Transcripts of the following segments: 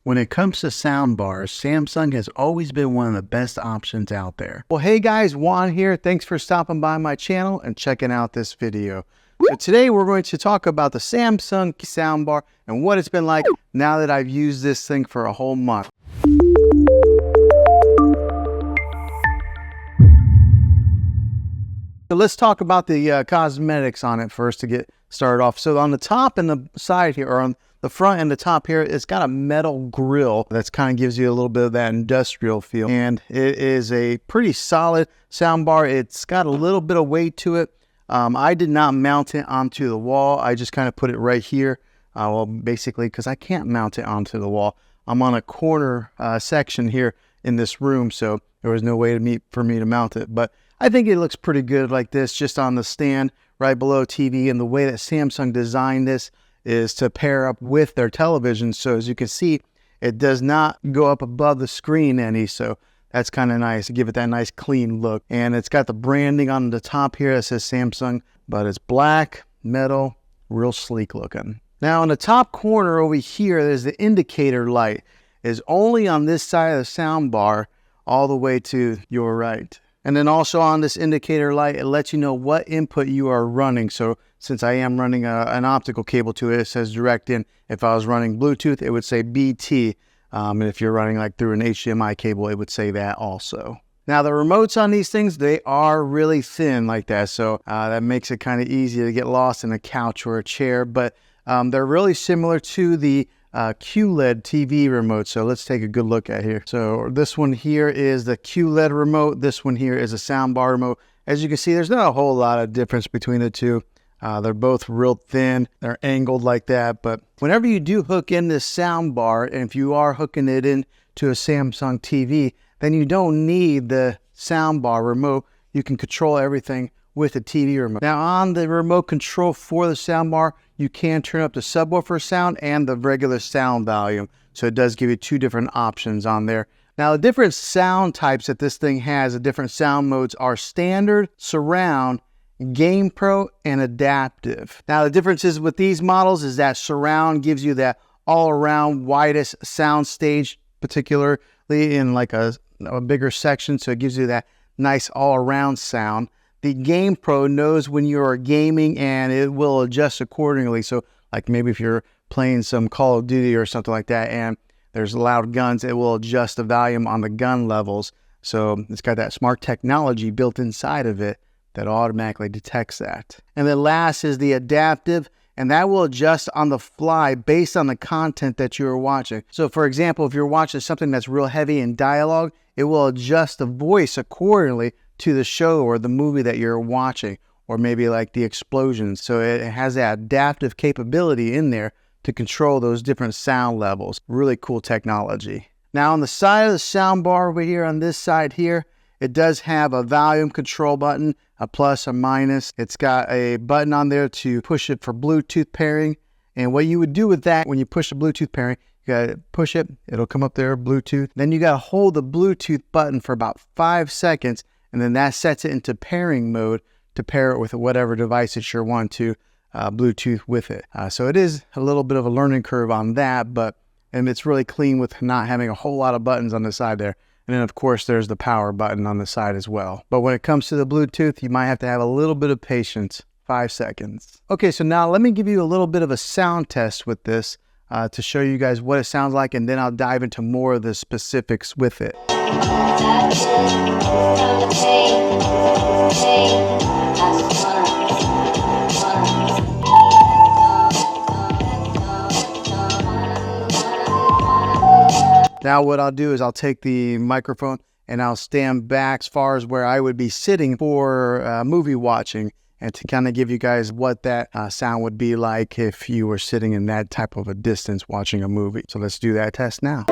When it comes to sound bars, Samsung has always been one of the best options out there. Well, hey guys, Juan here. Thanks for stopping by my channel and checking out this video. So today we're going to talk about the Samsung soundbar and what it's been like now that I've used this thing for a whole month. So let's talk about the cosmetics on it first to get started off. So on the top and the side here, or on the front and the top here, it's got a metal grill that's kind of gives you a little bit of that industrial feel. And it is a pretty solid soundbar. It's got a little bit of weight to it. I did not mount it onto the wall. I just kind of put it right here. Well, basically, because I can't mount it onto the wall. I'm on a corner section here in this room, so there was no way for me to mount it. But I think it looks pretty good like this, just on the stand right below TV. And the way that Samsung designed this is to pair up with their television. So as you can see, it does not go up above the screen any. So that's kind of nice to give it that nice clean look. And it's got the branding on the top here that says Samsung, but it's black, metal, real sleek looking. Now in the top corner over here, there's the indicator light. It's only on this side of the sound bar all the way to your right. And then also on this indicator light, it lets you know what input you are running. So since I am running an optical cable to it, it says direct in. If I was running Bluetooth, it would say BT. And if you're running like through an HDMI cable, it would say that also. Now the remotes on these things, they are really thin like that. So that makes it kind of easy to get lost in a couch or a chair. But they're really similar to the QLED TV remote. So let's take a good look at here. So this one here is the QLED remote. This one here is a soundbar remote. As you can see, there's not a whole lot of difference between the two. They're both real thin. They're angled like that. But whenever you do hook in this soundbar, and if you are hooking it into a Samsung TV, then you don't need the soundbar remote. You can control everything with the TV remote. Now on the remote control for the soundbar, you can turn up the subwoofer sound and the regular sound volume. So it does give you two different options on there. Now the different sound types that this thing has, the different sound modes are standard, surround, Game Pro, and adaptive. Now the differences with these models is that surround gives you that all around widest sound stage, particularly in like a bigger section. So it gives you that nice all around sound. The Game Pro knows when you're gaming and it will adjust accordingly. So like maybe if you're playing some Call of Duty or something like that and there's loud guns, it will adjust the volume on the gun levels. So it's got that smart technology built inside of it that automatically detects that. And then last is the adaptive, and that will adjust on the fly based on the content that you're watching. So for example, if you're watching something that's real heavy in dialogue, it will adjust the voice accordingly to the show or the movie that you're watching, or maybe like the explosions. So it has that adaptive capability in there to control those different sound levels. Really cool technology. Now on the side of the soundbar over here, on this side here, it does have a volume control button, a plus, a minus. It's got a button on there to push it for Bluetooth pairing. And what you would do with that when you push the Bluetooth pairing, you gotta push it, it'll come up there, Bluetooth. Then you gotta hold the Bluetooth button for about 5 seconds, and then that sets it into pairing mode to pair it with whatever device that you want to Bluetooth with it. So it is a little bit of a learning curve on that, and it's really clean with not having a whole lot of buttons on the side there. And then of course there's the power button on the side as well. But when it comes to the Bluetooth, you might have to have a little bit of patience. 5 seconds. Okay, so now let me give you a little bit of a sound test with this to show you guys what it sounds like, and then I'll dive into more of the specifics with it. Now what I'll do is I'll take the microphone and I'll stand back as far as where I would be sitting for movie watching, and to kind of give you guys what that sound would be like if you were sitting in that type of a distance watching a movie. So let's do that test now.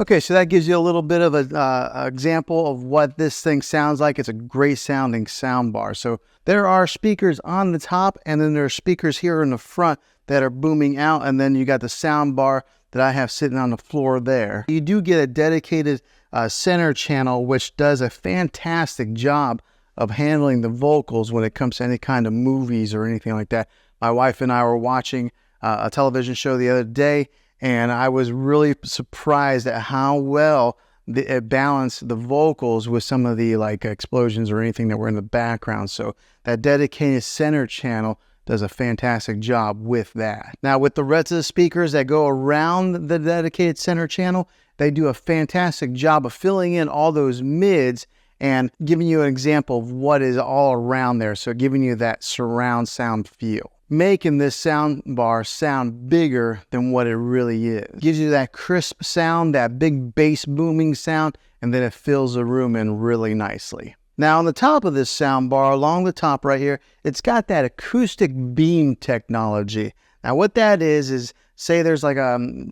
Okay, so that gives you a little bit of an example of what this thing sounds like. It's a great sounding sound bar. So there are speakers on the top, and then there are speakers here in the front that are booming out, and then you got the sound bar that I have sitting on the floor there. You do get a dedicated center channel, which does a fantastic job of handling the vocals when it comes to any kind of movies or anything like that. My wife and I were watching a television show the other day, and I was really surprised at how well it balanced the vocals with some of the like explosions or anything that were in the background. So that dedicated center channel does a fantastic job with that. Now with the rest of the speakers that go around the dedicated center channel, they do a fantastic job of filling in all those mids and giving you an example of what is all around there. So giving you that surround sound feel, making this sound bar sound bigger than what it really is. Gives you that crisp sound, that big bass booming sound, and then it fills the room in really nicely. Now on the top of this sound bar, along the top right here, it's got that acoustic beam technology. Now what that is say there's like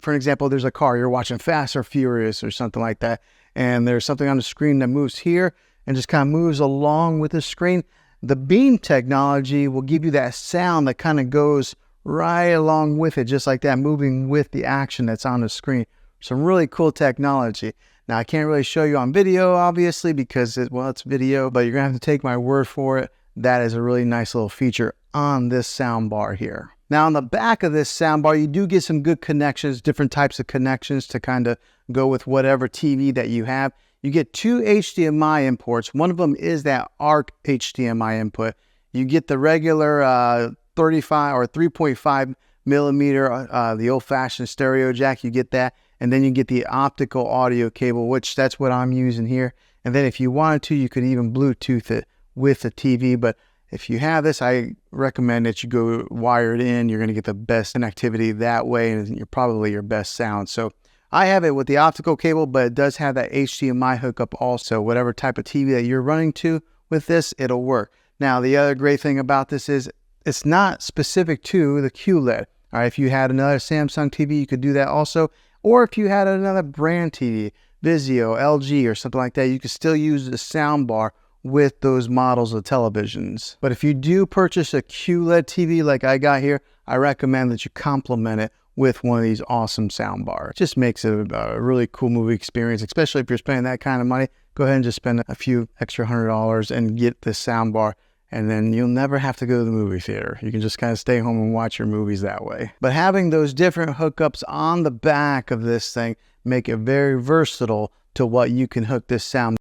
for example, there's a car, you're watching Fast or Furious or something like that, and there's something on the screen that moves here and just kind of moves along with the screen. The beam technology will give you that sound that kind of goes right along with it, just like that, moving with the action that's on the screen. Some really cool technology. Now, I can't really show you on video, obviously, because it's video, but you're going to have to take my word for it. That is a really nice little feature on this sound bar here. Now, on the back of this sound bar, you do get some good connections, different types of connections to kind of go with whatever TV that you have. You get 2 HDMI imports. One of them is that ARC HDMI input. You get the regular 35 or 3.5 millimeter, the old-fashioned stereo jack. You get that, and then you get the optical audio cable, which that's what I'm using here. And then if you wanted to, you could even Bluetooth it with the TV. But if you have this, I recommend that you go wired in. You're going to get the best connectivity that way, and you're probably your best sound. So I have it with the optical cable, but it does have that HDMI hookup also. Whatever type of TV that you're running to with this, it'll work. Now, the other great thing about this is it's not specific to the QLED. All right, if you had another Samsung TV, you could do that also. Or if you had another brand TV, Vizio, LG, or something like that, you could still use the soundbar with those models of televisions. But if you do purchase a QLED TV like I got here, I recommend that you complement it with one of these awesome sound bars. It just makes it a really cool movie experience, especially if you're spending that kind of money. Go ahead and just spend a few extra $100 and get this sound bar, and then you'll never have to go to the movie theater. You can just kind of stay home and watch your movies that way. But having those different hookups on the back of this thing make it very versatile to what you can hook this sound.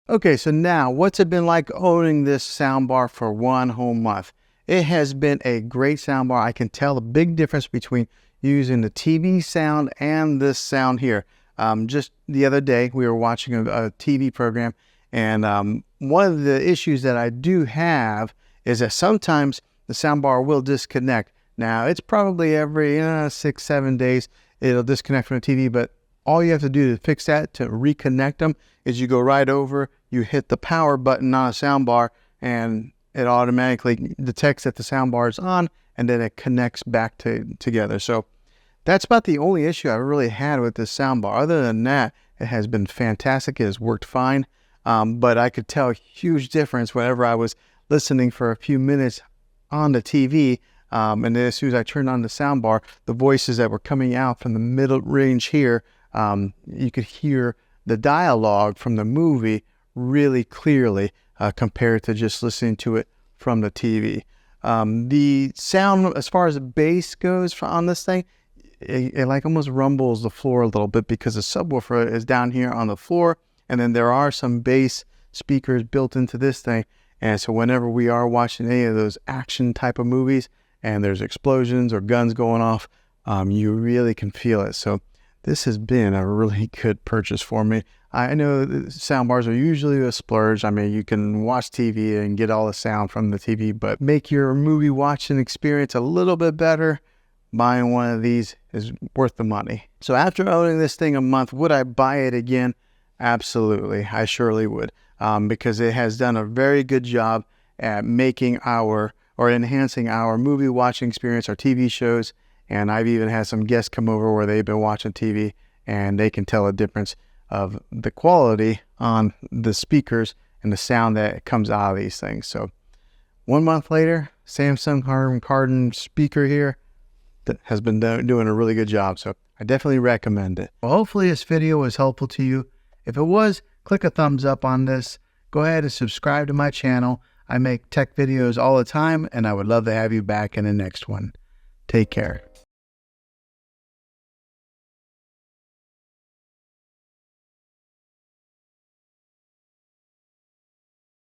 Okay, so now what's it been like owning this soundbar for 1 whole month? It has been a great soundbar. I can tell the big difference between using the TV sound and this sound here. Just the other day, we were watching a TV program, and one of the issues that I do have is that sometimes the soundbar will disconnect. Now, it's probably every 6-7 days it'll disconnect from the TV, but all you have to do to fix that, to reconnect them, is you go right over, you hit the power button on a soundbar, and it automatically detects that the soundbar is on, and then it connects back together. So that's about the only issue I've really had with this soundbar. Other than that, it has been fantastic. It has worked fine. But I could tell a huge difference whenever I was listening for a few minutes on the TV. And then as soon as I turned on the soundbar, the voices that were coming out from the middle range here, you could hear the dialogue from the movie really clearly compared to just listening to it from the TV. The sound, as far as the bass goes on this thing, it like almost rumbles the floor a little bit because the subwoofer is down here on the floor, and then there are some bass speakers built into this thing. And so whenever we are watching any of those action type of movies and there's explosions or guns going off, you really can feel it. So this has been a really good purchase for me. I know soundbars are usually a splurge. I mean, you can watch TV and get all the sound from the TV, but make your movie watching experience a little bit better. Buying one of these is worth the money. So after owning this thing a month, would I buy it again? Absolutely, I surely would, because it has done a very good job at making enhancing our movie watching experience, our TV shows. And I've even had some guests come over where they've been watching TV and they can tell a difference of the quality on the speakers and the sound that comes out of these things. So 1 month later, Samsung Harman Kardon speaker here that has been doing a really good job. So I definitely recommend it. Well, hopefully this video was helpful to you. If it was, click a thumbs up on this. Go ahead and subscribe to my channel. I make tech videos all the time, and I would love to have you back in the next one. Take care.